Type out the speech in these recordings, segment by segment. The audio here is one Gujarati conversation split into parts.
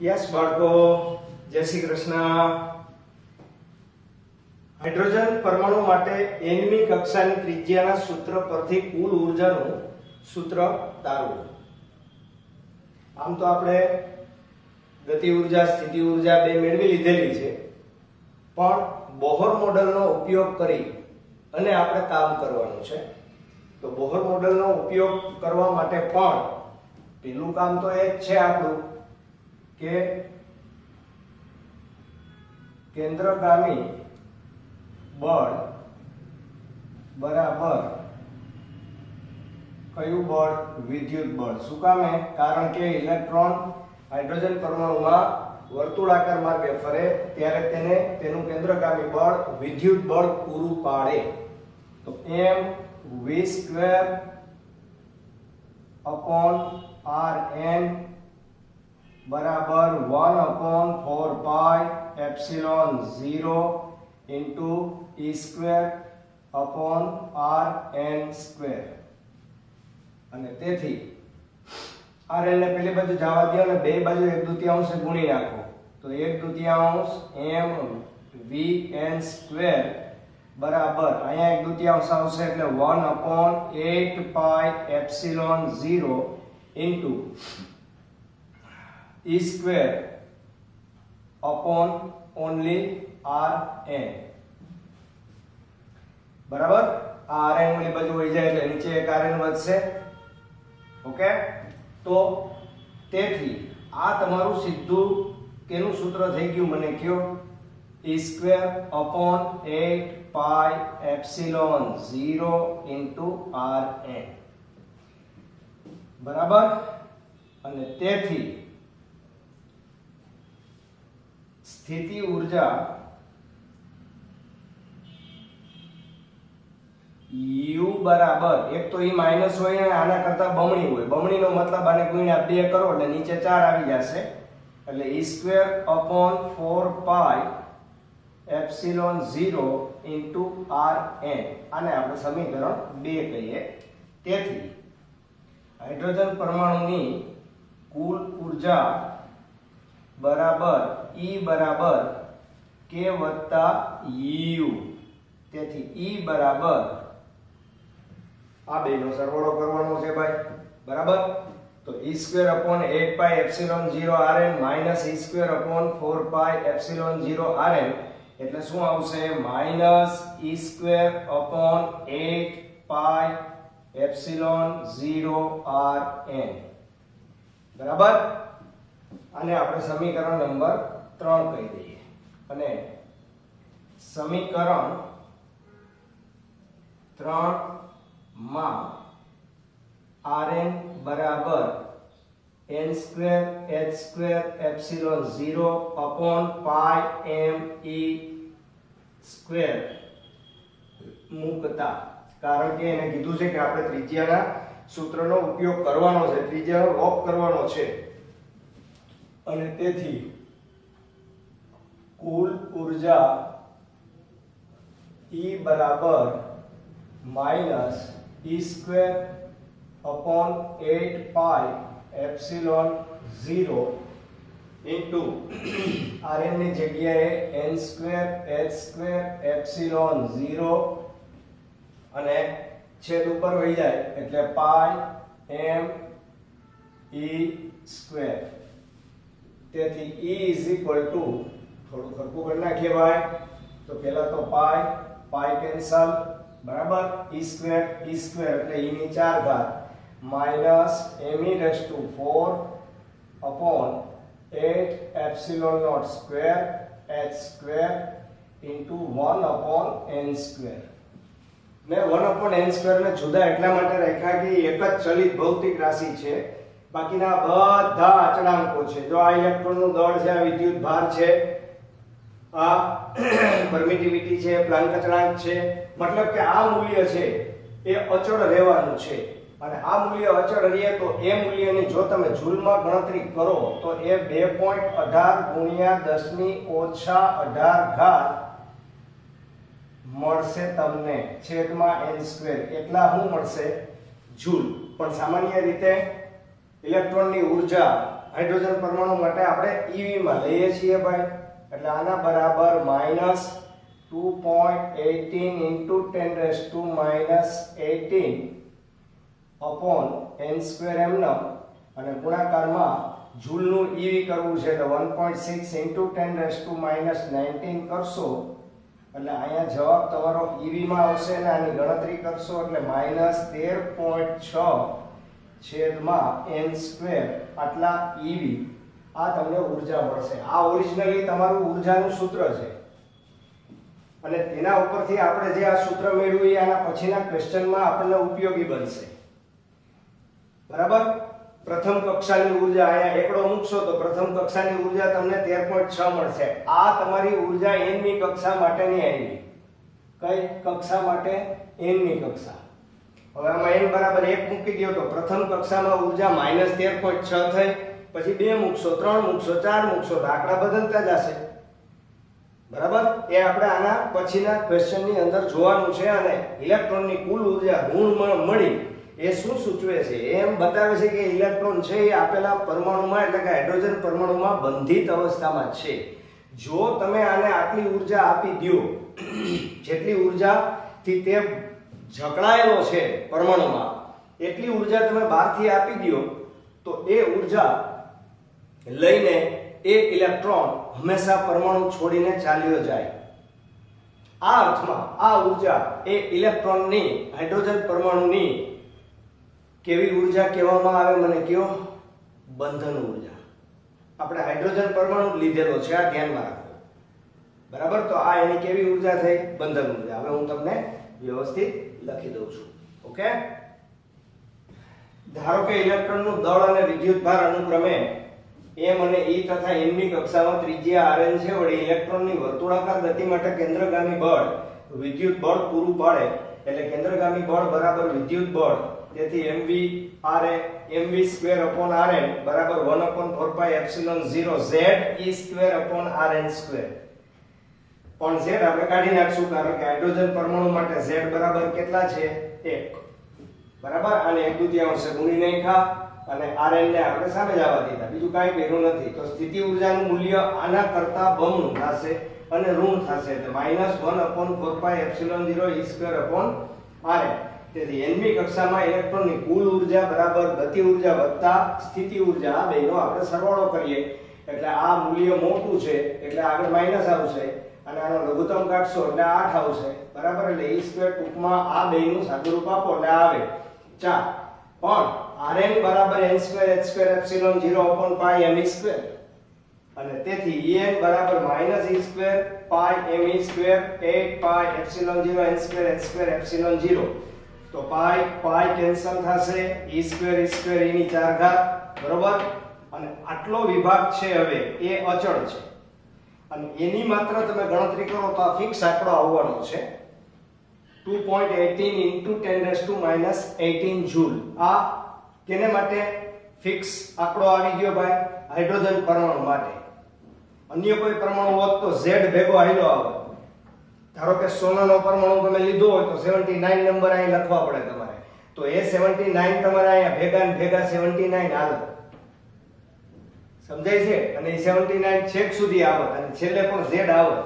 યસ બાળકો, જય શ્રી કૃષ્ણ. હાઇડ્રોજન પરમાણુ માટે nમી કક્ષાની ત્રિજ્યાના સૂત્ર પરથી કુલ ઊર્જાનું સૂત્ર તારવું. આમ તો આપણે ગતિ ઊર્જા, સ્થિતિ ઊર્જા બે મેળવી લીધેલી છે, પણ બોહર મોડેલનો ઉપયોગ કરી અને આપણે કામ કરવાનું છે. તો બોહર મોડેલનો ઉપયોગ કરવા માટે પણ પહેલું કામ તો એ જ છે આપણું કે કેન્દ્રગામી બળ બરાબર કયું બળ? વિદ્યુત બળ. શું કામે? કારણ કે ઇલેક્ટ્રોન હાઇડ્રોજન પરમાણુમાં વર્તુળાકાર માર્ગે ફરે ત્યારે તેને તેનું કેન્દ્રગામી બળ વિદ્યુત બળ પૂરું પાડે. તો mv² upon rn બરાબર 1/4 પાઈ epsilon 0 into e² upon rn². અને તેથી rn ને પેલી બાજુ જવા દો અને બે બાજુ 1/2 ગુણી નાખો. તો 1/2 mvn² બરાબર અહીંયા 1/2 આવશે એટલે 1/8 પાઈ epsilon 0 into e² upon only rn. બરાબર? આ rn ઓલી બાજુ વહી જાય એટલે નીચે એક rn વધશે. ઓકે, તો તેથી આ તમારું સીધું કેનું સૂત્ર થઈ ગયું મને કયો? e² upon 8 પાઈ એપ્સિલોન 0 into rn. બરાબર? અને તેથી સ્થિતિ ઊર્જા u બરાબર એક તો ઈ માઈનસ હોય અને આના કરતા બમણી હોય. બમણીનો મતલબ આને ગુણ્યા 2 કરો એટલે નીચે 4 આવી જશે. એટલે e² upon 4 પાઈ એપ્સિલોન 0 into rn. આને આપણે સમીકરણ 2 કહીએ. તેથી હાઇડ્રોજન પરમાણુની કુલ ઊર્જા બરાબર E બરાબર k વત્તા u. તેથી E બરાબર આ બેનો સરવાળો કરવાનો છે ભાઈ. બરાબર? તો e² upon 8 પાઈ epsilon 0 rn minus e² upon 4 પાઈ એપ્સિલોન 0 rn એટલે શું આવશે? માઈનસ e² upon 8 પાઈ એપ્સિલોન 0 rn. બરાબર? આને આપણે સમીકરણ નંબર 3 કહી દઈએ. અને સમીકરણ 3 માં rn બરાબર n² h² એપ્સિલોન 0 upon પાઈ me² મૂકતા, કારણ કે એને કીધું છે કે આપણે ત્રિજ્યાના સૂત્રનો ઉપયોગ કરવાનો છે, ત્રિજ્યાનો લોપ કરવાનો છે. અને તેથી કુલ ઊર્જા E બરાબર માઈનસ e² upon 8 પાઈ એપ્સિલોન 0 into rn ની જગ્યાએ n² h² એપ્સિલોન 0 અને છેદ ઉપર વહી જાય એટલે પાઈ me². તેથી E થોડું ખરખું કરી નાખીએ ભાઈ. તો પહેલા તો પાઈ કેન્સલ. બરાબર? e² એટલે e ની 4 ઘાત minus me⁴ upon 8 epsilon naught square h² into 1/n². મેં 1/n² ને જુદા એટલા માટે રાખ્યા કે એક જ ચલિત ભૌતિક રાશિ છે, બાકીના બધા અચળાંકો છે. જો આ ઇલેક્ટ્રોનનું દળ છે, આ વિદ્યુત ભાર છે, આ પરમિટિવિટી છે, પ્લાન્ક અચળાંક છે, મતલબ કે આ મૂલ્ય છે એ અચળ રહેવાનું છે. અને આ મૂલ્ય અચળ રહે તો એ મૂલ્યની જો તમે જૂલમાં ગણતરી કરો તો એ 2.18 ગુણ્યા 10⁻⁸ ઘાત મળશે તમને છેદમાં n². એટલા શું મળશે? જૂલ. પણ સામાન્ય રીતે ઇલેક્ટ્રોનની ઊર્જા હાઇડ્રોજન પરમાણુ માટે આપણે EV માં લઈએ છીએ ભાઈ, એટલે આના બરાબર -2.18 × 10⁻⁻18 upon n² m અને ગુણાકારમાં જૂલનું EV કરવું છે તો 1.6 × 10⁻⁻19 કરશો એટલે અહીંયા જવાબ તમારો EV માં આવશે ને આની ગણતરી કરશો એટલે -13.6 છેદમાં n² આટલા EV આ તમને ઊર્જા મળશે. આ ઓરિજિનલી તમારું ઊર્જાનું સૂત્ર છે અને તેના ઉપરથી આપણે જે આ સૂત્ર મેળવ્યું એ આના પછીના ક્વેશ્ચનમાં આપણને ઉપયોગી બનશે. બરાબર. પ્રથમ કક્ષાની ઊર્જા અહીંયા એકડો મૂકશો તો પ્રથમ કક્ષાની ઊર્જા તમને 13.6 મળશે. આ તમારી ઊર્જા n મી કક્ષા માટેની આવી. કઈ કક્ષા માટે? n મી કક્ષા. હવે આમાં n બરાબર 1 મૂકી દો તો પ્રથમ કક્ષામાં ઊર્જા -13.6 થઈ, પછી 2 મૂકશો, 3 મૂકશો, 4 મૂકશો તો આંકડા બદલતા જશે. બરાબર. એ આપણે આના પછીના ક્વેશ્ચનની અંદર જોવાનું છે. અને ઇલેક્ટ્રોનની કુલ ઊર્જા ઋણ મળી એ શું સૂચવે છે? એમ બતાવે છે કે ઇલેક્ટ્રોન છે એ આપેલા પરમાણુમાં એટલે કે હાઇડ્રોજન પરમાણુમાં બંધિત અવસ્થામાં છે. જો તમે આને આટલી ઊર્જા આપી દો જેટલી ઊર્જાથી તે જકડાયેલો છે પરમાણુમાં એટલી ઊર્જા તમે બહારથી આપી દો તો એ ઊર્જા લઈને એ ઇલેક્ટ્રોન હંમેશા પરમાણુ છોડીને ચાલ્યો જાય. આ અર્થમાં આ ઊર્જા એ ઇલેક્ટ્રોનની હાઇડ્રોજન પરમાણુની કેવી ઊર્જા કહેવામાં આવે? મને કયો? બંધન ઊર્જા. આપણે હાઇડ્રોજન પરમાણુ લીધેલો છે, આ ધ્યાનમાં રાખો. બરાબર. તો આ એની કેવી ઊર્જા થઈ? બંધન ઊર્જા. હવે હું તમને વ્યવસ્થિત લખી દઉં છું. ઓકે. ધારો કે ઇલેક્ટ્રોનનું દળ અને વિદ્યુતભાર અનુક્રમે m અને e તથા n ની કક્ષામાં ત્રિજ્યા rn છે. વળી ઇલેક્ટ્રોનની વર્તુળાકાર ગતિ માટે કેન્દ્રગામી બળ વિદ્યુત બળ પૂરું પાડે એટલે કેન્દ્રગામી બળ બરાબર વિદ્યુત બળ. તેથી mv²/rn બરાબર 1/4πε0 z e²/rn². પણ z આપણે કાઢી નાખશું કારણ કે હાઇડ્રોજન પરમાણુ માટે z બરાબર કેટલા છે? 1. બરાબર. આને 1/2 ગુણી નાખ્યા અને rn ને આપણે સામે જ આવવા દીધા, બીજું કાંઈ કર્યું નથી. તો સ્થિતિ ઊર્જાનું મૂલ્ય આના કરતા બમણું થશે અને ઋણ થશે એટલે -1/4πε0 e²/rn. તેથી n મી કક્ષામાં ઇલેક્ટ્રોનની કુલ ઊર્જા બરાબર ગતિ ઊર્જા વત્તા સ્થિતિ ઊર્જા આ બેનો આપણે સરવાળો કરીએ એટલે આ મૂલ્ય મોટું છે એટલે આગળ માઈનસ આવશે અને આનો લઘુત્તમ કાઢશો એટલે 8 આવશે. બરાબર. એટલે e² ટૂંકમાં આ બેનું સાદુરૂપ આપો એટલે આવે 4. પણ rn બરાબર n²h²ε0/πme² અને તેથી en બરાબર -e²πme² 8πε0n²h²ε0. તો પાઈ કેન્સલ થશે, e² e ની 4 ઘાત. બરોબર. અને આટલો વિભાગ છે હવે એ અચળ છે અને એની માત્ર તમે ગણતરી કરો તો આ ફિક્સ આંકડો આવવાનો છે 2.18 × 10⁻⁻18 જૂલ. આ કેને માટે ફિક્સ આંકડો આવી ગયો ભાઈ? હાઇડ્રોજન પરમાણુ માટે. અન્ય કોઈ પરમાણુ હોત તો z ભેગો આયલો આવે. ધારો કે સોનાનો પરમાણુ તમે લીધો હોય તો 79 નંબર અહીં લખવા પડે તમારે, તો એ 79 તમારે અહીંયા ભેગા ને ભેગા 79 હાલે. સમજાય છે? અને 79 છેક સુધી આવત અને છેલ્લે પણ z આવત.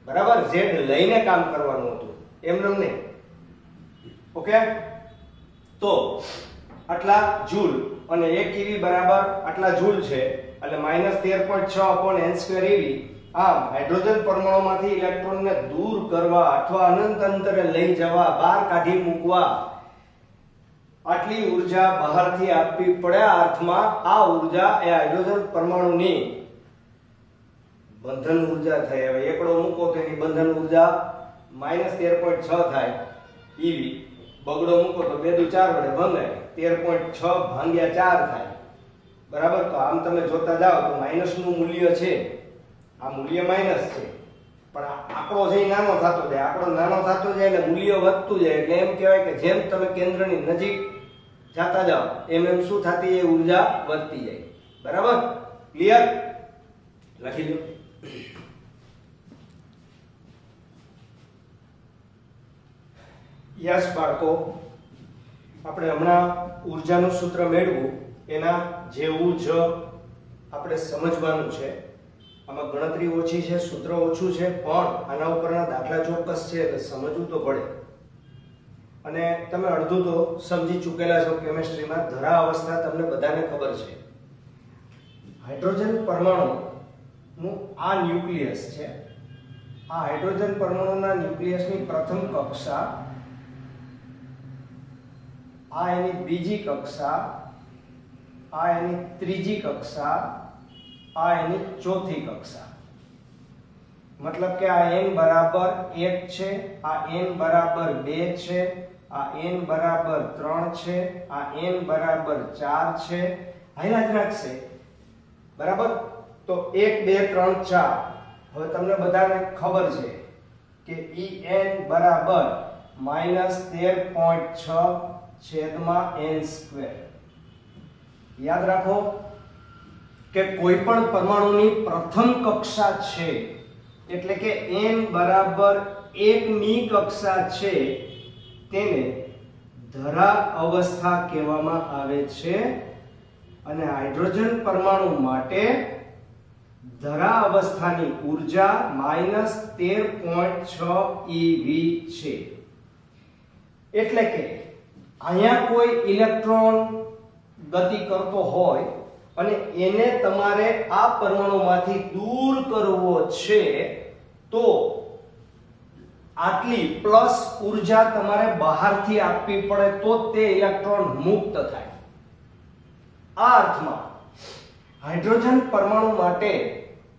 બરાબર. z લઈને કામ કરવાનું હતું, એમને નહીં. ઓકે. તો આટલા જૂલ અને 1 eV બરાબર આટલા જૂલ છે એટલે -13.6/n² eV. આમ હાઇડ્રોજન પરમાણુમાંથી ઇલેક્ટ્રોનને દૂર કરવા અથવા અનંત અંતરે લઈ જવા, બહાર કાઢી મૂકવા આટલી ઊર્જા બહારથી આપવી પડે. આ અર્થમાં આ ઊર્જા એ હાઇડ્રોજન પરમાણુની બંધન ઊર્જા થઈ. હવે એકડો મૂકો તો એની બંધન ઊર્જા -13.6 થાય eV. બગડો મૂકો તો 2 દુ 4 વડે ભંગાય 13.6 ભાગ્યા 4 થાય. બરાબર. તો આમ તમે જોતા જાઓ તો માઈનસનું મૂલ્ય છે, આ મૂલ્ય માઈનસ છે પણ આંકડો છે નાનો થતો જાય. આંકડો નાનો થતો જાય એટલે મૂલ્ય વધતું જાય. એટલે એમ કહેવાય કે જેમ તમે કેન્દ્રની નજીક જાતા જાઓ એમ એમ શું થતી એ ઊર્જા વધતી જાય. બરાબર. ક્લિયર? લખી લો. યસ બાળકો, આપણે હમણાં ઊર્જાનું સૂત્ર મેળવ્યું એના જેવું જ આપણે સમજવાનું છે. આમાં ગણતરી ઓછી છે, સૂત્ર ઓછું છે, પણ આના ઉપરના દાખલા ચોક્કસ છે એટલે સમજવું તો પડે. અને તમે અડધું તો સમજી ચૂકેલા છો કેમેસ્ટ્રીમાં. ધરા અવસ્થા તમને બધાને ખબર છે. હાઇડ્રોજન પરમાણુનું આ ન્યુક્લિયસ છે. આ હાઇડ્રોજન પરમાણુના ન્યુક્લિયસની પ્રથમ કક્ષા, આ એની બીજી કક્ષા, આ એની ત્રીજી કક્ષા, આ એની ચોથી કક્ષા. મતલબ કે આ n બરાબર 1 છે, આ n બરાબર 2 છે, આ n બરાબર 3 છે, આ n બરાબર 4 છે. હાઈલાઈટ રાખશે બરાબર. તો 1 2 3 4. હવે તમને બધાને ખબર છે કે En બરાબર -13.6 છેદમાં n². યાદ રાખો કે કોઈ પણ પરમાણુની પ્રથમ કક્ષા છે એટલે કે n બરાબર 1 ની કક્ષા છે તેને ધરા અવસ્થા કહેવામાં આવે છે. અને હાઇડ્રોજન પરમાણુ માટે ધરા અવસ્થાની ઊર્જા -13.6 eV છે. એટલે કે અહીંયા કોઈ ઇલેક્ટ્રોન ગતિ કરતો હોય અને એને તમારે આ પરમાણુમાંથી દૂર કરવો છે તો આટલી પ્લસ ઊર્જા તમારે બહારથી આપવી પડે તો તે ઇલેક્ટ્રોન મુક્ત થાય. આ અર્થમાં હાઇડ્રોજન પરમાણુ માટે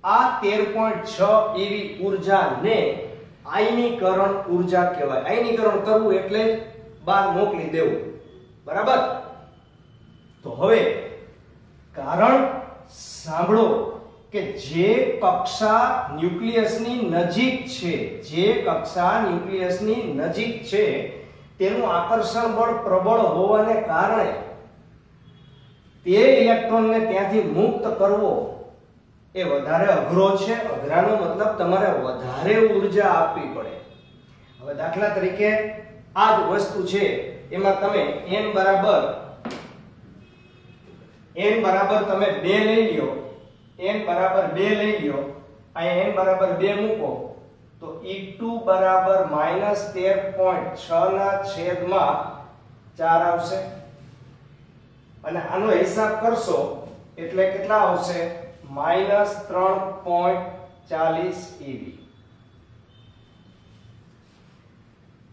આ 13.6 eV ઊર્જાને આયનીકરણ ઊર્જા કહેવાય. આયનીકરણ કરવું એટલે બહાર મોકલી દેવું. બરાબર. તો હવે કારણ સાંભળો કે જે કક્ષા ન્યુક્લિયસની નજીક છે, જે કક્ષા ન્યુક્લિયસની નજીક છે તેનું આકર્ષણ બળ પ્રબળ હોવાને કારણે તે ઇલેક્ટ્રોનને ત્યાંથી મુક્ત કરવો એ વધારે અઘરો છે. અઘરાનો મતલબ તમારે વધારે ઊર્જા આપવી પડે. હવે દાખલા તરીકે આ જ વસ્તુ છે એમાં તમે n બરાબર તમે 2 લઈ લ્યો, n બરાબર 2 લઈ લ્યો, અહીંયા n બરાબર 2 મૂકો તો E2 બરાબર -13.6 ના છેદમાં 4 આવશે. અને આનો હિસાબ કરશો એટલે કેટલા આવશે? -3.40 eV.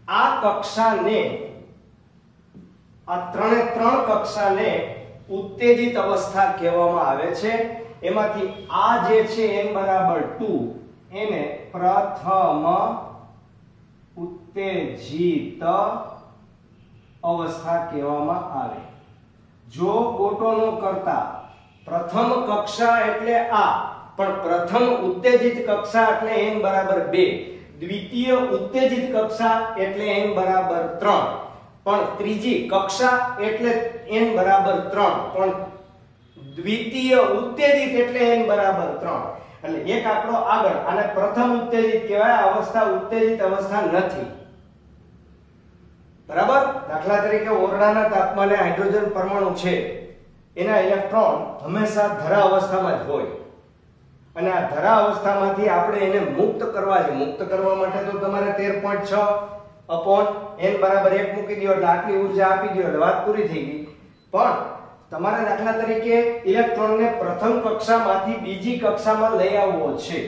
આ કક્ષાને, આ ત્રણે ત્રણ કક્ષાને ઉત્તેજિત અવસ્થા કહેવામાં આવે છે. એમાંથી આ જે છે n બરાબર 2 એને પ્રથમ ઉત્તેજિત અવસ્થા કહેવામાં આવે. જો ગોટો નો કરતા પ્રથમ કક્ષા એટલે આ, પણ પ્રથમ ઉત્તેજિત કક્ષા એટલે n બરાબર 2, દ્વિતીય ઉત્તેજિત કક્ષા એટલે n બરાબર 3, પણ ત્રીજી કક્ષા એટલે n બરાબર 3, પણ દ્વિતીય ઉત્તેજિત એટલે n બરાબર 3. એટલે એક આંકડો આગળ આને પ્રથમ ઉત્તેજિત કહેવાય. અવસ્થા ઉત્તેજિત અવસ્થા નથી. બરાબર. દાખલા તરીકે ઓરડાના તાપમાને હાઇડ્રોજન પરમાણુ છે, એના ઇલેક્ટ્રોન હંમેશા ધરા અવસ્થામાં જ હોય અને આ ધરા અવસ્થામાંથી આપણે એને મુક્ત કરવા છે. મુક્ત કરવા માટે તો તમારે 13.6 upon n બરાબર 1 મૂકી દો એટલે આટલી ઊર્જા આપી દો એટલે વાત પૂરી થઈ ગઈ. પણ તમારે દાખલા તરીકે ઇલેક્ટ્રોનને પ્રથમ કક્ષામાંથી બીજી કક્ષામાં લઈ આવવો છે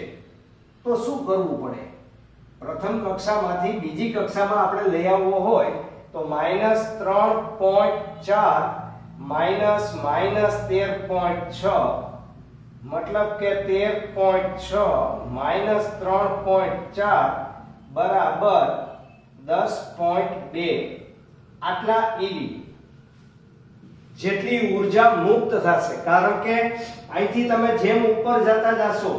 તો શું કરવું પડે? પ્રથમ કક્ષામાંથી બીજી કક્ષામાં આપણે લઈ આવવો હોય તો -3.4 -13.6 મતલબ કે 13.6 -3.4 બરાબર 10.2 આટલા eV જેટલી ઊર્જા મુક્ત થશે. કારણ કે અહીંથી તમે જેમ ઉપર જતા જશો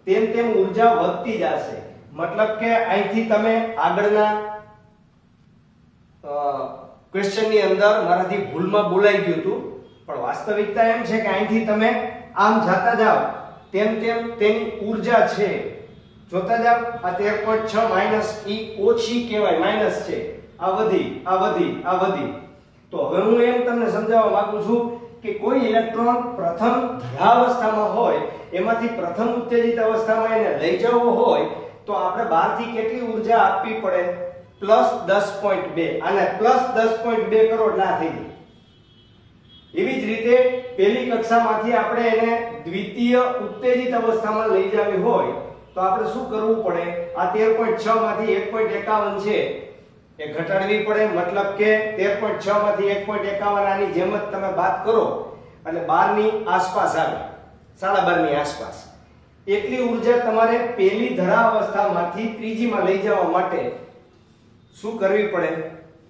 તેમ તેમ ઊર્જા વધતી જશે. મતલબ કે અહીંથી તમે આગળના ક્વેશ્ચનની અંદર મારાથી ભૂલમાં બોલાઈ ગયું હતું, પણ વાસ્તવિકતા એમ છે કે અહીંથી તમે આમ જતા જાઓ તેમ તેમ તેની ઊર્જા છે જોતા જાઓ. આ 13.6 માઈનસ ઈ ઓછી કહેવાય, માઈનસ છે. આ વધી, આ વધી, આ વધી. તો હવે હું એમ તમને સમજાવવા માંગુ છું કે કોઈ ઇલેક્ટ્રોન પ્રથમ ધરાવસ્થામાં હોય એમાંથી પ્રથમ ઉત્તેજિત અવસ્થામાં એને લઈ જવો હોય તો આપણે બહારથી કેટલી ઊર્જા આપવી પડે? +10.2. આને +10.2 કરો એટલે આ થઈ ગઈ. એવી જ રીતે પહેલી કક્ષામાંથી આપણે એને દ્વિતીય ઉત્તેજિત અવસ્થામાં લઈ જવી હોય તો આપણે શું કરવું પડે? આ 13.6 માંથી 1.51 છે એ ઘટાડવી પડે. મતલબ કે 13.6 માંથી 1.51 આની જેમ જ તમે બાદ કરો એટલે 12 ની આસપાસ આવે, 12.5 ની આસપાસ. એટલી ઊર્જા તમારે પહેલી ધરા અવસ્થામાંથી ત્રીજીમાં લઈ જવા માટે શું કરવી પડે?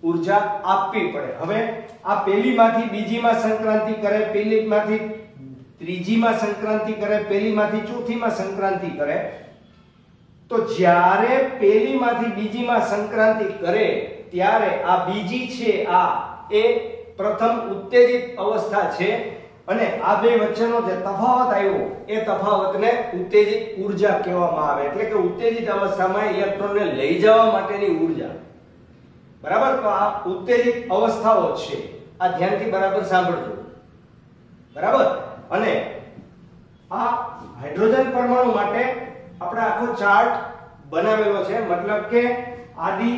ઊર્જા આપવી પડે. હવે આ પહેલીમાંથી બીજીમાં સંક્રાંતિ કરે, પહેલીમાંથી ત્રીજીમાં સંક્રાંતિ કરે, પહેલીમાંથી ચોથીમાં સંક્રાંતિ કરે, તો જ્યારે પહેલીમાંથી બીજીમાં સંક્રાંતિ કરે ત્યારે આ બીજી છે આ એ પ્રથમ ઉત્તેજિત અવસ્થા છે અને આ બે વચ્ચેનો જે તફાવત આવ્યો એ તફાવતને ઉત્તેજિત ઊર્જા કહેવામાં આવે. એટલે કે ઉત્તેજિત અવસ્થામાં ઇલેક્ટ્રોનને લઈ જવા માટેની ઊર્જા. બરાબર? તો આ ઉત્તેજિત અવસ્થાઓ છે. આ ધ્યાનથી બરાબર સાંભળજો. બરાબર? અને આ હાઇડ્રોજન પરમાણુ માટે આપણે આખો ચાર્ટ બનાવેલો છે. મતલબ કે આડી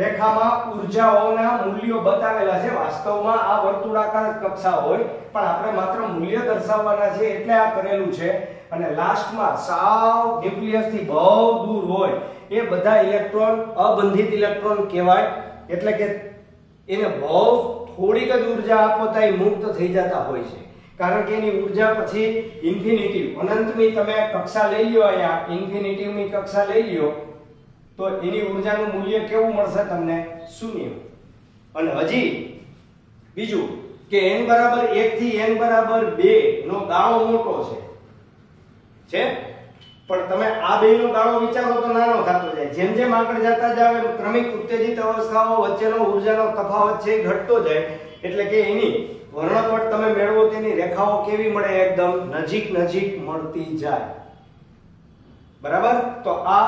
રેખામાં ઊર્જાઓના મૂલ્યો બતાવેલા છે. વાસ્તવમાં આ વર્તુળાકાર કક્ષા હોય પણ આપણે માત્ર મૂલ્ય દર્શાવવાના છે એટલે આ કરેલું છે. અને લાસ્ટમાં સાવ ન્યુક્લિયસથી બહુ દૂર હોય એ બધા ઇલેક્ટ્રોન અબંધિત ઇલેક્ટ્રોન કહેવાય. એટલે કે એને બહુ થોડીક જ ઊર્જા આપો તો એ મુક્ત થઈ જતા હોય છે. કારણ કે એની ઊર્જા પછી ઇન્ફિનિટિવ અનંતની તમે કક્ષા લઈ લ્યો, અહીંયા ઇન્ફિનિટિવની કક્ષા લઈ લ્યો તો એની ઊર્જાનું મૂલ્ય કેવું મળશે તમને? 0. અને હજી બીજું કે n બરાબર 1 થી n બરાબર 2 નો ગાળો મોટો છે પણ તમે આ બેનો ગાળો વિચારો તો નાનો થતો જાય. જેમ જેમ આગળ જતા જાવ એમ ક્રમિક ઉત્તેજિત અવસ્થાઓ વચ્ચેનો ઊર્જાનો તફાવત છે ઘટતો જાય. એટલે કે એની વર્ણપટ તમે મેળવો તેની રેખાઓ કેવી મળે? એકદમ નજીક નજીક મળતી જાય. બરાબર? તો આ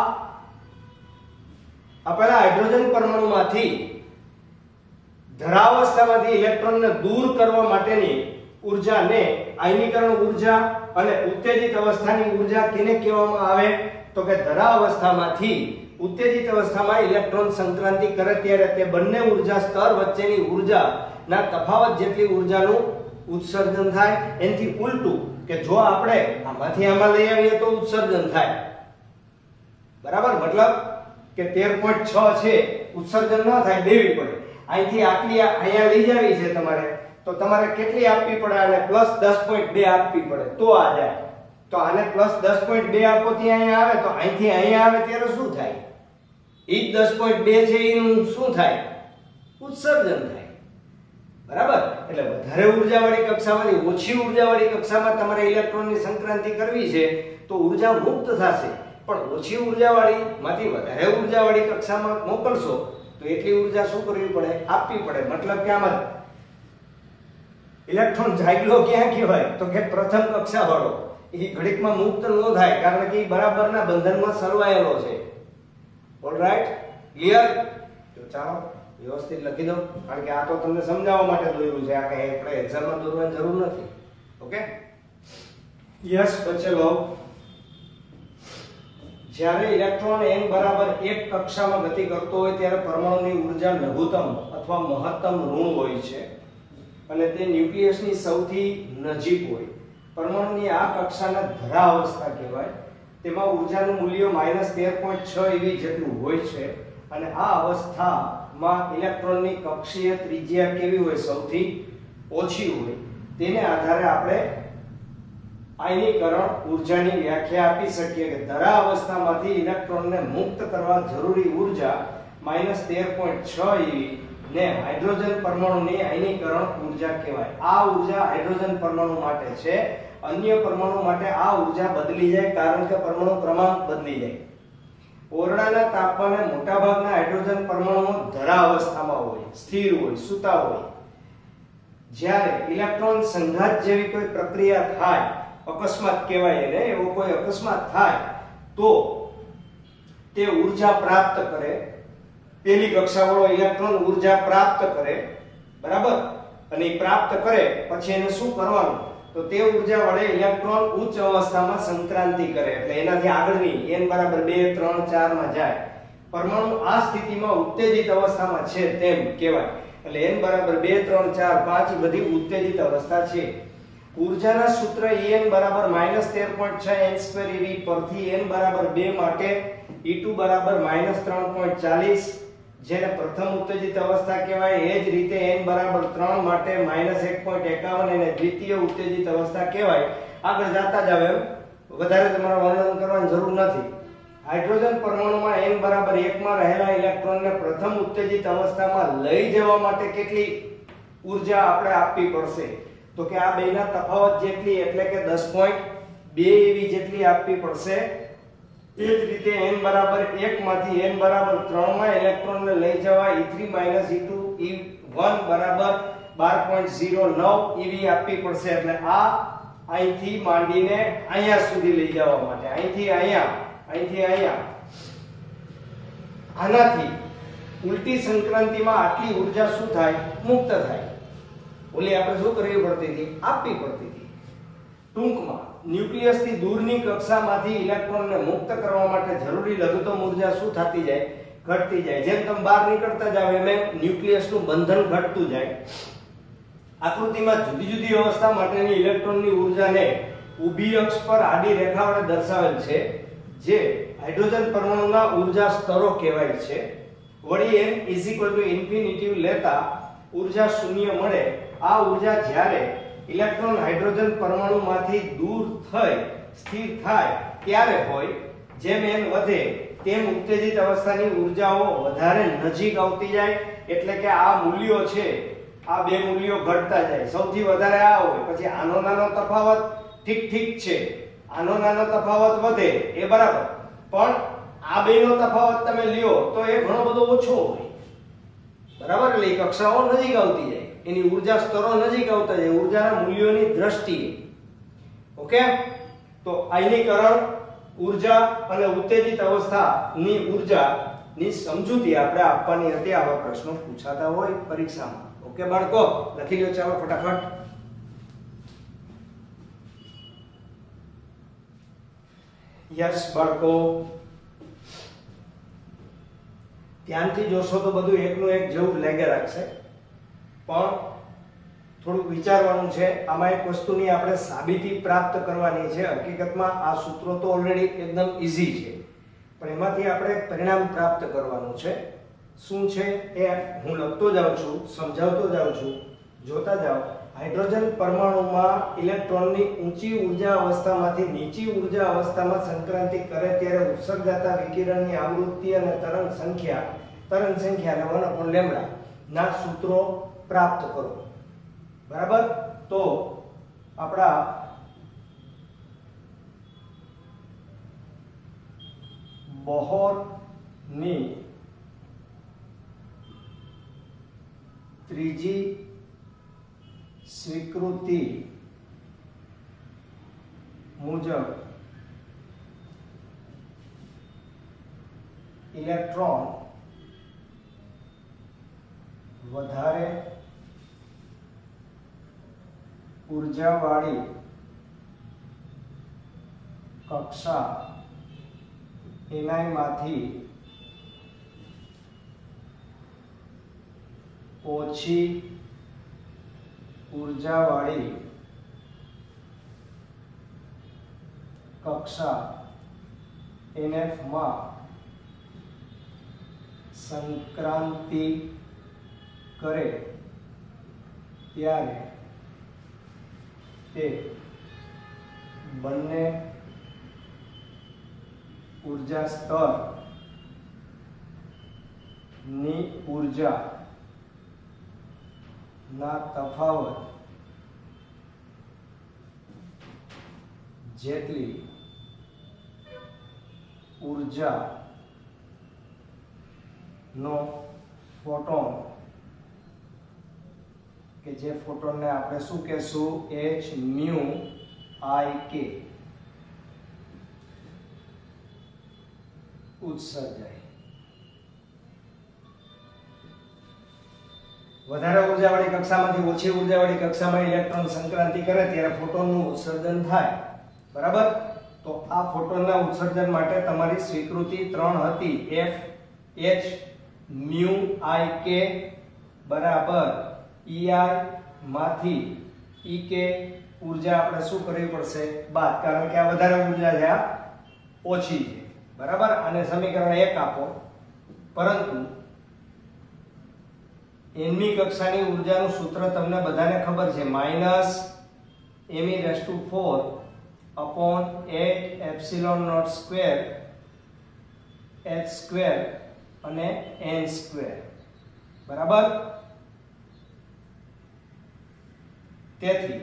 પેલા હાઇડ્રોજન પરમાણુમાંથી ધરાવસ્થામાંથી ઇલેક્ટ્રોનને દૂર કરવા માટેની ઊર્જાને આયનીકરણ ઊર્જા અને ઉત્તેજિત અવસ્થાની ઊર્જા કેને કહેવામાં આવે? તો કે ધરાવસ્થામાંથી ઉત્તેજિત અવસ્થામાં ઇલેક્ટ્રોન સંક્રાંતિ કરે ત્યારે તે બંને ઊર્જા સ્તર વચ્ચેની ઊર્જાના તફાવત જેટલી ઊર્જાનું ઉત્સર્જન થાય. એનાથી ઉલટું કે જો આપણે આમાંથી આમાં લઈ આવીએ તો ઉત્સર્જન થાય. બરાબર? મતલબ કે 13.6 છે ઉત્સર્જન ન થાય, દેવી પડે. અહીંથી આટલી અહીંયા લઈ જાવી છે તમારે તો તમારે કેટલી આપવી પડે? આને +10.2 આપવી પડે તો આ જાય. તો આને +10.2 આપો ત્યાં અહીંયા આવે તો અહીંથી અહીંયા આવે ત્યારે શું થાય? ઈ 10.2 છે એનું શું થાય? ઉત્સર્જન થાય. બરાબર? એટલે વધારે ઊર્જાવાળી કક્ષામાંથી ઓછી ઊર્જાવાળી કક્ષામાં તમારે ઇલેક્ટ્રોનની સંક્રાંતિ કરવી છે તો ઊર્જા મુક્ત થશે. પણ ઓછી ઊર્જાવાળી માંથી વધારે ઊર્જાવાળી કક્ષામાં મોકલશો તો એટલી ઊર્જા શું કરવી પડે? આપવી પડે. મતલબ કે આમાં ઇલેક્ટ્રોન જાગલો ક્યાં કહેવાય? તો કે પ્રથમ કક્ષા વાળો. એ ઘડીકમાં મુક્ત ન થાય કારણ કે એ બરાબરના બંધનમાં સલવાયેલો છે. ઓલરાઈટ? ક્લિયર? તો ચાલો વ્યવસ્થિત લખી દો કારણ કે આ તો તમને સમજાવવા માટે દોર્યું છે. આ કઈ આપણે એક્ઝામમાં દોરવાની જરૂર નથી. ઓકે? યસ બચેલો. જ્યારે ઇલેક્ટ્રોન n બરાબર 1 કક્ષામાં ગતિ કરતો હોય ત્યારે પરમાણુની ઊર્જા લઘુત્તમ અથવા મહત્તમ ઋણ હોય છે અને તે ન્યુક્લિયસની સૌથી નજીક હોય. પરમાણુની આ કક્ષાને ધરા અવસ્થા કહેવાય. તેમાં ઊર્જાનું મૂલ્ય -13.6 eV જેટલું હોય છે અને આ અવસ્થામાં ઇલેક્ટ્રોનની કક્ષીય ત્રિજ્યા કેવી હોય? સૌથી ઓછી હોય. તેને આધારે આપણે આયનીકરણ ઊર્જાની વ્યાખ્યા આપી શકીએ કે ધરા અવસ્થામાંથી ઇલેક્ટ્રોનને મુક્ત કરવા જરૂરી ઊર્જા -13.6 eV ને હાઇડ્રોજન પરમાણુની આયનીકરણ ઊર્જા કહેવાય. આ ઊર્જા હાઇડ્રોજન પરમાણુ માટે છે. અન્ય પરમાણુ માટે આ ઊર્જા બદલી જાય કારણ કે પરમાણુ ક્રમાંક બદલી જાય. ઓરડાના તાપમાને મોટાભાગના હાઇડ્રોજન પરમાણુઓ ધરા અવસ્થામાં હોય, સ્થિર હોય, સૂતા હોય. જ્યારે ઇલેક્ટ્રોન સંઘાત જેવી કોઈ પ્રક્રિયા થાય, અકસ્માત કહેવાય એને, એવો કોઈ અકસ્માત થાય તો તે ઊર્જા પ્રાપ્ત કરે. પહેલી કક્ષા વાળો ઇલેક્ટ્રોન ઊર્જા પ્રાપ્ત કરે. બરાબર? અને એ પ્રાપ્ત કરે પછી એને શું કરવાનું, તો તે ઉર્જા વડે ઇલેક્ટ્રોન ઉચ્ચ અવસ્થામાં સંક્રાંતિ કરે, એટલે એનાથી આગળની n બરાબર 2 3 4 માં જાય પરમાણુ આ સ્થિતિમાં ઉત્તેજિત અવસ્થામાં છે તેમ કહેવાય. એટલે n બરાબર 2 3 4 5 બધી ઉત્તેજિત અવસ્થા છે. ઊર્જાના સૂત્ર En બરાબર -13.6 n2 eV પરથી n બરાબર 2 માટે E2 બરાબર -3.40 જેને પ્રથમ ઉત્તેજિત અવસ્થા કહેવાય, એ જ રીતે n બરાબર 3 માટે -1.51 એને દ્વિતીય ઉત્તેજિત અવસ્થા કહેવાય. આગળ જાતા જાવ એમ વધારે તમારે વર્ણન કરવાની જરૂર નથી. હાઇડ્રોજન પરમાણુમાં n બરાબર 1 માં રહેલા ઇલેક્ટ્રોનને પ્રથમ ઉત્તેજિત અવસ્થામાં લઈ જવા માટે કેટલી ઊર્જા આપણે આપવી પડશે, તો કે આ બેના તફાવત જેટલી એટલે કે 10.2 eV જેટલી આપવી પડશે. એ જ રીતે n બરાબર 1 માંથી n બરાબર 3 માં ઇલેક્ટ્રોનને લઈ જવા E3 E2 E1 બરાબર 12.09 eV આપવી પડશે. એટલે આ અહીંથી માંડીને અહીંયા સુધી લઈ જવા માટે અહીંથી અહીંયા આનાથી ઉલટી સંક્રાંતિમાં આટલી ઊર્જા શું થાય, મુક્ત થાય. ઓલી આપણે શું કરવી પડતી હતી, આપવી પડતી હતી. ટૂંકમાં ન્યુક્લિયસથી દૂરની કક્ષામાંથી ઇલેક્ટ્રોનને મુક્ત કરવા માટે જરૂરી લઘુત્તમ ઊર્જા શું થતી જાય, ઘટતી જાય. જેમ તમે બહાર નીકળતા જાવ એમ ન્યુક્લિયસનું બંધન ઘટતું જાય. આકૃતિમાં જુદી જુદી અવસ્થા માટેની ઇલેક્ટ્રોનની ઊર્જાને ઊભી અક્ષ પર આડી રેખા વડે દર્શાવેલ છે, જે હાઇડ્રોજન પરમાણુના ઊર્જા સ્તરો કહેવાય છે. વળી n ઇન્ફિનિટી લેતા ઊર્જા શૂન્ય મળે. આ ઊર્જા જ્યારે ઇલેક્ટ્રોન હાઇડ્રોજન પરમાણુમાંથી દૂર થઈ સ્થિર થાય ત્યારે હોય. જેમ n વધે તેમ ઉત્તેજિત અવસ્થાની ઊર્જાઓ વધારે નજીક આવતી જાય, એટલે કે આ મૂલ્યો છે, આ બે મૂલ્યો ઘટતા જાય. સૌથી વધારે આ હોય, પછી આનો નાનો તફાવત ઠીક છે, આનો નાનો તફાવત વધે એ બરાબર, પણ આ બેનો તફાવત તમે લ્યો તો એ ઘણો બધો ઓછો હોય, બરાબર. એટલે એ કક્ષાઓ નજીક આવતી જાય, એની ઊર્જા સ્તરો નજીક આવતા જાય ઊર્જાના મૂલ્યોની દ્રષ્ટિએ. ઓકે, તો આયનીકરણ ઊર્જા અને ઉત્તેજિત અવસ્થાની ઊર્જાની સમજૂતી આપણે આપવાની હતી. આવા પ્રશ્નો પૂછાતા હોય પરીક્ષામાં. ઓકે બાળકો, લખી લ્યો ચાલો ફટાફટ. યસ બાળકો, ધ્યાનથી જોશો તો બધું એકનું એક જેવું લાગે રાખશે, પણ થોડુંક વિચારવાનું છે. આમાં એક વસ્તુની આપણે સાબિતી પ્રાપ્ત કરવાની છે. હકીકતમાં આ સૂત્રો તો ઓલરેડી એકદમ ઈઝી છે, પણ એમાંથી આપણે પરિણામ પ્રાપ્ત કરવાનું છે. શું છે એ હું લખતો જાઉં છું, સમજાવતો જાઉં છું, જોતા જાઓ. હાઇડ્રોજન પરમાણુમાં ઇલેક્ટ્રોનની ઊંચી ઊર્જા અવસ્થામાંથી નીચી ઊર્જા અવસ્થામાં સંક્રાંતિ કરે ત્યારે ઉત્સર્જાતા વિકિરણની આવૃત્તિ અને તરંગ સંખ્યા 1/λ ના સૂત્રો પ્રાપ્ત કરો. બરાબર. તો આપણા બોહરની ત્રીજી સ્વીકૃતિ મુજબ ઇલેક્ટ્રોન વધારે ઊર્જાવાળી કક્ષા એનાયમાંથી ઓછી ઊર્જાવાળી કક્ષા NF માં સંક્રાંતિ કરે ત્યારે તે બંને ઊર્જા સ્તર ની ઊર્જા ના તફાવત જેટલી ઊર્જા નો ફોટોન, કે જે ફોટોનને આપણે શું કહેશું, hμIK ઉત્સર્જાય. વધારે ઉર્જાવાળી કક્ષામાંથી ઓછી ઉર્જાવાળી કક્ષામાં ઇલેક્ટ્રોન સંક્રાંતિ કરે ત્યારે ફોટોનનું ઉત્સર્જન થાય, બરાબર? તો આ ફોટોનના ઉત્સર્જન માટે તમારી સ્વીકૃતિ 3 હતી, F H mu I K બરાબર EI માંથી EK ઉર્જા આપણે શું કરવી પડશે? બાદ, કારણ કે આ વધારે ઉર્જા છે, આ ઓછી છે, બરાબર? અને સમીકરણ 1 આપો. પરંતુ nમી કક્ષાની ઉર્જાનું સૂત્ર તમને બધાને ખબર છે, -me⁴ upon 8 epsilon naught square h square અને n square, બરાબર? તેથી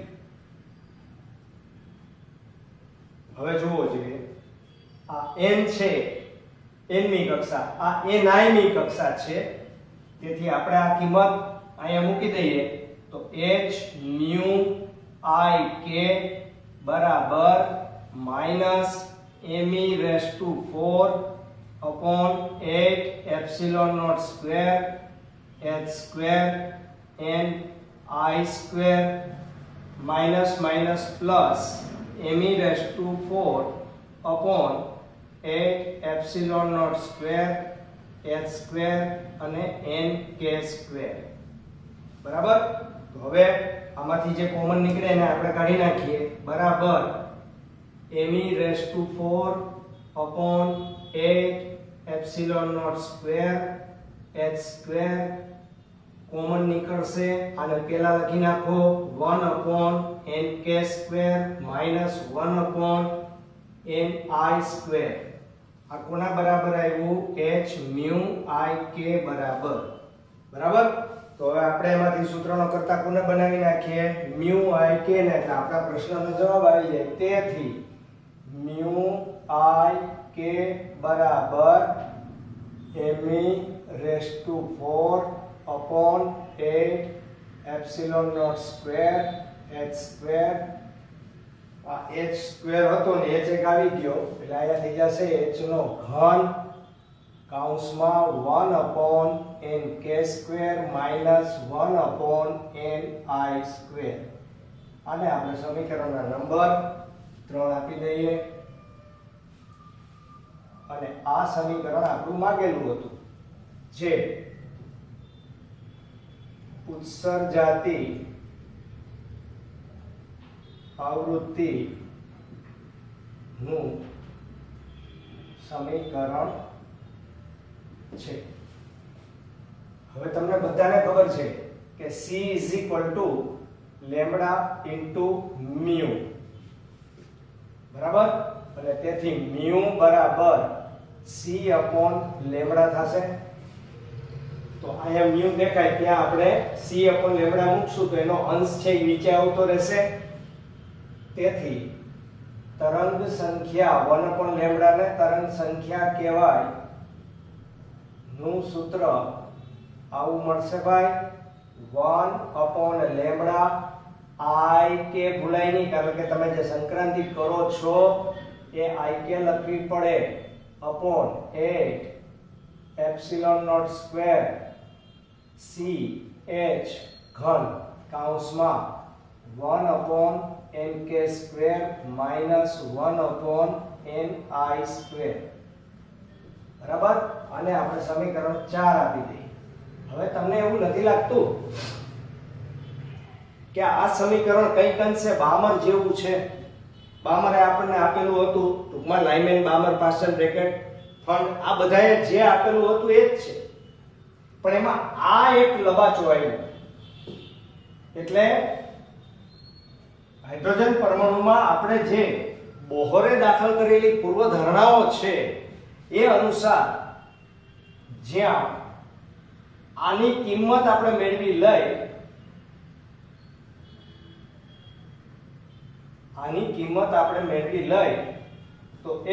હવે જુઓ જોઈએ, આ n છે nમી કક્ષા, આ niમી કક્ષા છે, તેથી આપણે આ કિંમત અહીંયા મૂકી દઈએ તો h મ્યુ I k બરાબર -me⁴ upon 8 epsilon naught square h square n I square minus minus plus me⁴ upon 8 epsilon naught square h square અને n k square, બરાબર? તો હવે આમાંથી જે કોમન નીકળે એને આપણે કાઢી નાખીએ, બરાબર? me⁴ upon 8 epsilon naught square h square common નીકળશે, અને પેલા લખી નાખો 1 upon nk square minus 1 upon ni square. આ કોના બરાબર આવ્યું? h મ્યુ I k બરાબર, બરાબર? તો હવે આપણે એમાંથી સૂત્રનો કરતા કોને બનાવી નાખીએ? મ્યુ I k ને, એટલે આપણા પ્રશ્નનો જવાબ આવી જાય. તેથી મ્યુ I k બરાબર me⁴ upon 8 epsilon naught square h square. આ h સ્ક્વેર હતો ને h એક આવી ગયો એટલે અહીંયા થઈ જશે h નો ઘન કૌંસમાં 1 upon nk square minus 1 upon ni square. આને આપણે સમીકરણના નંબર 3 આપી દઈએ, અને આ સમીકરણ આપણું માંગેલું હતું, જે ઉત્સર્જાતી આવૃત્તિ નું સમીકરણ છે. હવે તમને બધાને ખબર છે કે c લેમ્બડા ઇન્ટુ મ્યુ, બરાબર? અને તેથી મ્યુ બરાબર c અપોન લેમ્બડા થશે. તો અહીંયા મ્યુ દેખાય ત્યાં આપણે c અપોન લેમ્બડા મૂકશું તો એનો અંશ છે એ નીચે આવતો રહેશે. તેથી તરંગ સંખ્યા 1 upon લેમ્બડા ને તરંગ સંખ્યા કહેવાય નું સૂત્ર આવું મળશે ભાઈ, 1 upon લેમ્બડા I k ભૂલાય નહીં, કારણ કે તમે જે સંક્રાંતિ કરો છો એ I k લખવી પડે, upon 8 epsilon naught square c h ઘન કૌંસમાં 1 upon nk square minus 1 upon ni square, બરાબર? આને આપણે સમીકરણ 4 આપી દઈએ. હવે તમને એવું નથી લાગતું કે આ સમીકરણ કઈક અંશે બામર જેવું છે? બામરે આપણને આપેલું હતું, ટૂંકમાં લાઇમેન બામર પાસ્કલ બ્રેકેટ ફંડ, આ બધાએ જે આપેલું હતું એ જ છે, પણ એમાં આ એક લબાચો આવ્યો. એટલે હાઇડ્રોજન પરમાણુમાં આપણે જે બોહરે દાખલ કરેલી પૂર્વધારણાઓ છે એ અનુસાર જ્યાં આની કિંમત આપણે મેળવી લઈ, તો એ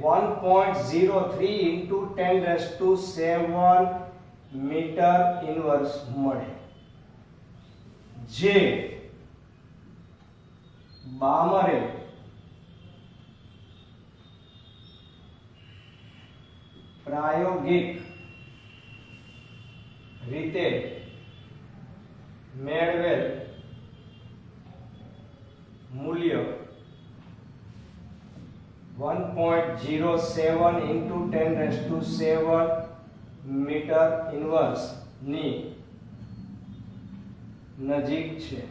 1.03 into 10⁻⁷ મીટર ઇન્વર્સ મળે, જે બામરે પ્રાયોગિક રીતે મેળવેલ મૂલ્ય 1.07 into 10⁻⁷ મીટર ઇન્વર્સ ની નજીક છે,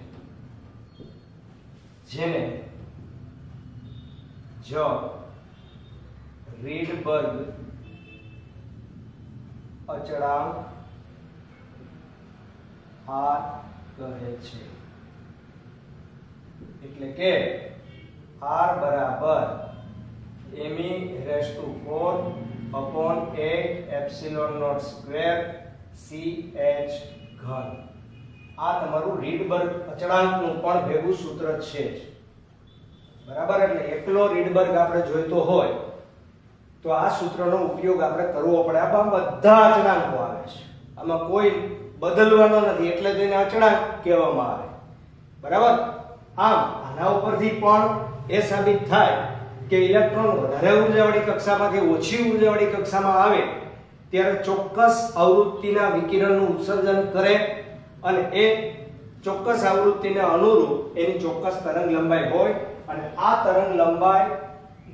જેને જ રીડબર્ગ અચળાંક R કહે છે. એટલે કે R બરાબર me⁴/8 epsilon0² CH ઘન. આ તમારું રીડબર્ગ અચળાંકનું પણ ભેગું સૂત્ર છે જ. બરાબર. એટલે એકલો રીડબર્ગ આપણે જોઈતો હોય તો આ સૂત્રનો ઉપયોગ આપણે કરવો પડે. આમાં બધા અચળાંકો આવે છે, આમાં કોઈ બદલવાનો નથી, એટલે તેને અચળાંક કહેવામાં આવે. બરાબર. આમ આના ઉપરથી પણ એ સાબિત થાય કે ઇલેક્ટ્રોન વધારે ઉર્જાવાળી કક્ષામાંથી ઓછી ઉર્જાવાળી કક્ષામાં આવે ત્યારે ચોક્કસ આવૃત્તિના વિકિરણનું ઉત્સર્જન કરે અને એ ચોક્કસ આવૃત્તિને અનુરૂપ એની ચોક્કસ તરંગ લંબાઈ હોય અને આ તરંગ લંબાઈ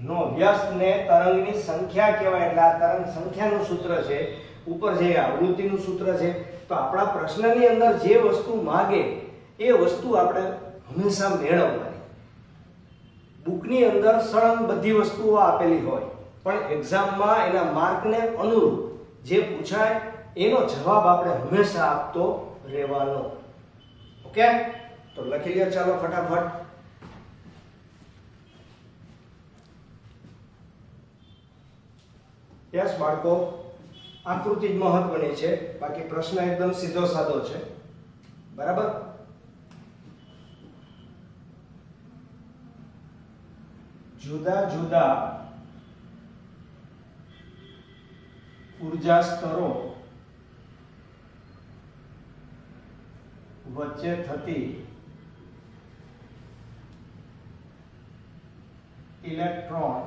નો વ્યસ્તને તરંગની સંખ્યા કહેવાય. એટલે આ તરંગ સંખ્યાનું સૂત્ર છે, ઉપર જે આવૃત્તિનું સૂત્ર છે. તો આપણા પ્રશ્નની અંદર જે વસ્તુ માંગે એ વસ્તુ આપણે હંમેશા મેળવવાની. બુકની અંદર સળંગ બધી વસ્તુઓ આપેલી હોય પણ એક્ઝામમાં એના માર્કને અનુરૂપ જે પૂછાય એનો જવાબ આપણે હંમેશા આપતો રહેવાનો. ઓકે, તો લખી લ્યો ચાલો ફટાફટ. યસ બાળકો, આકૃતિ જ મહત્વની છે, બાકી પ્રશ્ન એકદમ સીધો સાદો છે. બરાબર. જુદા જુદા ઉર્જા સ્તરો વચ્ચે થતી ઇલેક્ટ્રોન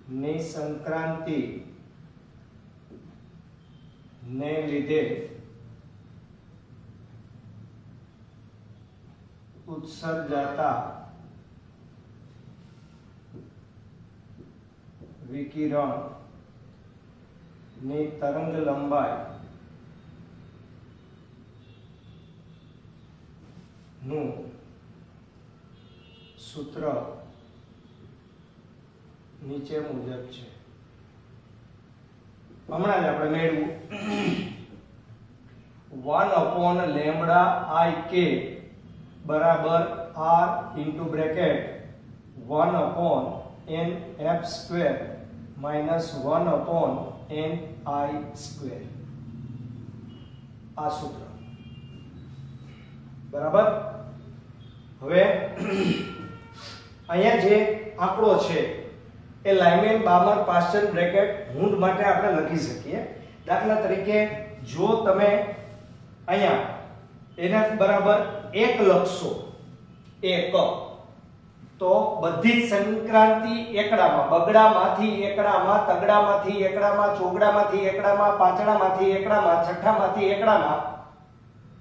ની સંક્રાંતિ ને લીધે ઉત્સર્જાતા વિકિરણ ની તરંગ લંબાઈ નું સૂત્ર નીચે મુજબ છે. હમણાં જ આપણે મેળવ્યું 1/λIk બરાબર R into bracket 1/n(f²) minus 1/ni². આ સૂત્ર. બરાબર. હવે અહીંયા જે આંકડો છે એ લાઇમેન બામર પાસ્ચન બ્રેકેટ હુન્ડ માટે આપણે લખી શકીએ. દાખલા તરીકે જો તમે અહીંયા NF બરાબર 1 લખશો, 1, તો બધી જ સંક્રાંતિ એકડામાં, બગડામાંથી એકડામાં, તગડામાંથી એકડામાં, ચોગડામાંથી એકડામાં, પાંચડામાંથી એકડામાં, છઠ્ઠામાંથી એકડામાં,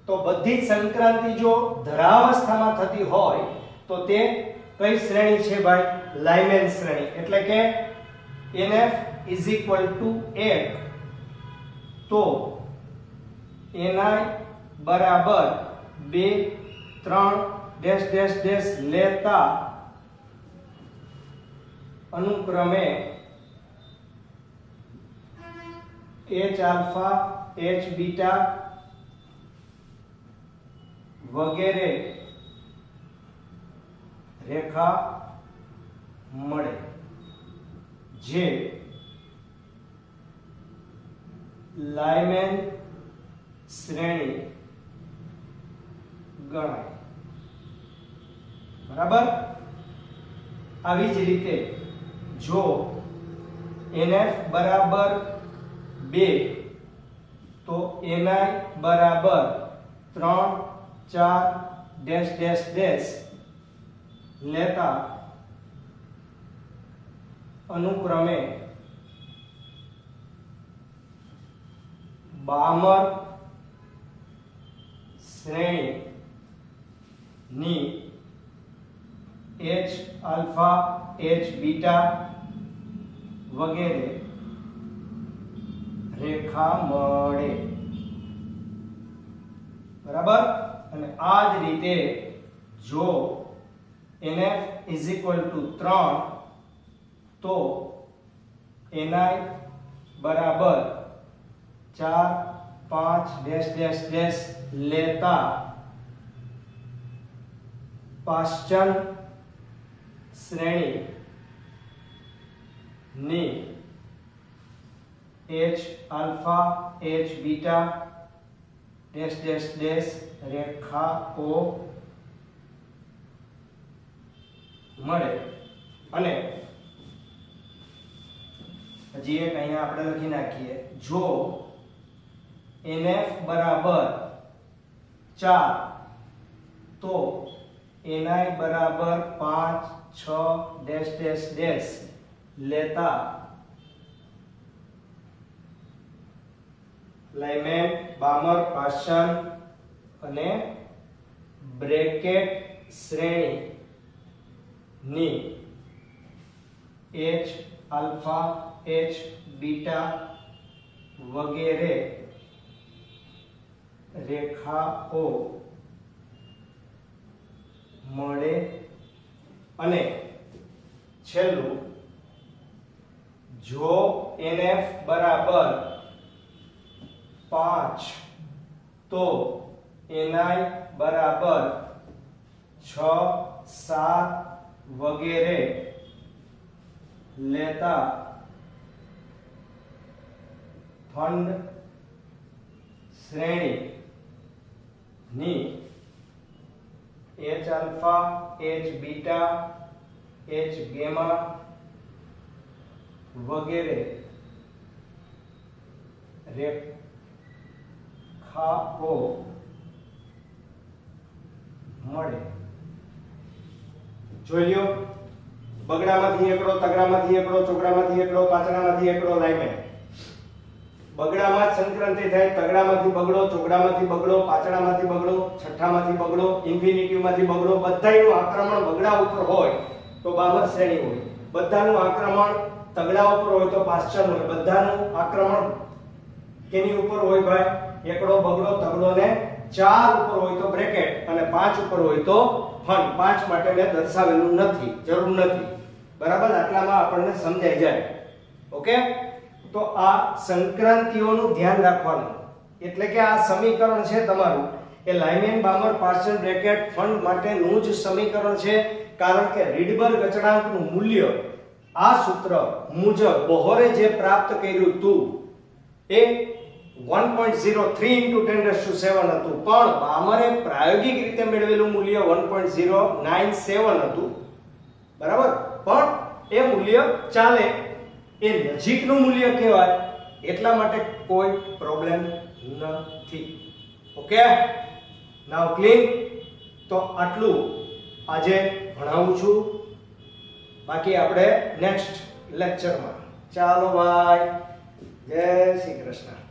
તો બધી જ સંક્રાંતિ જો ધરાવસ્થામાં થતી હોય તો તે કઈ શ્રેણી છે ભાઈ? લાઇમેન શ્રેણી. એટલે કે NF = 1 તો Ni બરાબર 2, 3 લેતા અનુક્રમે H આલ્ફા, H બીટા વગેરે રેખા મળે, જે લાઇમેન શ્રેણી ગણાય. બરાબર. આવી જ રીતે જો NF બરાબર 2 તો Ni બરાબર 3, 4 લેતા અનુક્રમે બામર શ્રેણીની h આલ્ફા h બીટા વગેરે રેખા મળે. બરાબર. અને આ જ રીતે જો NF = 3 તો NI બરાબર 4 5 ડેશ ડેશ ડેશ લેતા પાશ્ચન શ્રેણી ની h alpha h beta dash dash dash રેખાઓ મળે. અને હજી એક અહીંયા આપણે લખી નાખીએ, જો NF બરાબર 4 તો NI બરાબર 5 6 ડેશ ડેશ ડેશ લેતા લાઇમેન બામર પાશ્ચન અને બ્રેકેટ શ્રેણી ની h આલ્ફા h બીટા વગેરે રેખાઓ મળે. અને છેલ્લું, જો NF બરાબર 5 તો NI બરાબર 6 7 વગેરે લેતા ફંડ શ્રેણી ની h alpha h beta h gamma વગેરે રેખાઓ મળે. જોઈ લ્યો, બગડામાંથી એકડો, તગડામાંથી એકડો, ચોકડામાંથી એકડો, પાતળામાંથી એકડો લાઈમેન. બગડામાં જ સંક્રાંતિ થાય, તગડામાંથી બગડો, ચોકડામાંથી બગડો, પાતળામાંથી બગડો, છઠ્ઠામાંથી બગડો, ઇન્ફિનિટીવમાંથી બગડો. બધાયનું આક્રમણ બગડા ઉપર હોય તો બામર શ્રેણી હોય, બધાનું આક્રમણ તગડા ઉપર હોય તો પાશ્ચન હોય, બધાનું આક્રમણ કેની ઉપર હોય ભાઈ? એકડો, બગડો, તગડો ને 4 ઉપર હોય તો બ્રેકેટ અને 5 ઉપર હોય તો ફંડ. 5 માટે મેં દર્શાવેલું નથી, જરૂર નથી. બરાબર, આટલામાં આપણને સમજાઈ જાય. ઓકે, તો આ સંક્રાંતિઓનું ધ્યાન રાખવાનું. એટલે કે આ સમીકરણ છે તમારું એ લાઇમેન બામર પાશ્ચન બ્રેકેટ ફંડ માટેનું જ સમીકરણ છે. કારણ કે રીડબર્ગ અચળાંકનું મૂલ્ય આ સૂત્ર મુજબ બોહરે જે પ્રાપ્ત કર્યું હતું એ 1.03 × 10⁷ હતું, પણ બામરે પ્રાયોગિક રીતે મેળવેલું મૂલ્ય 1.097 હતું. બરાબર, પણ એ મૂલ્ય ચાલે, એ નજીકનું મૂલ્ય કહેવાય, એટલા માટે કોઈ પ્રોબ્લેમ નથી. ઓકે, નાઉ ક્લીન. તો આટલું આજે ભણાવું છું, બાકી આપણે નેક્સ્ટ લેક્ચરમાં. ચાલો ભાઈ, જય શ્રી કૃષ્ણ.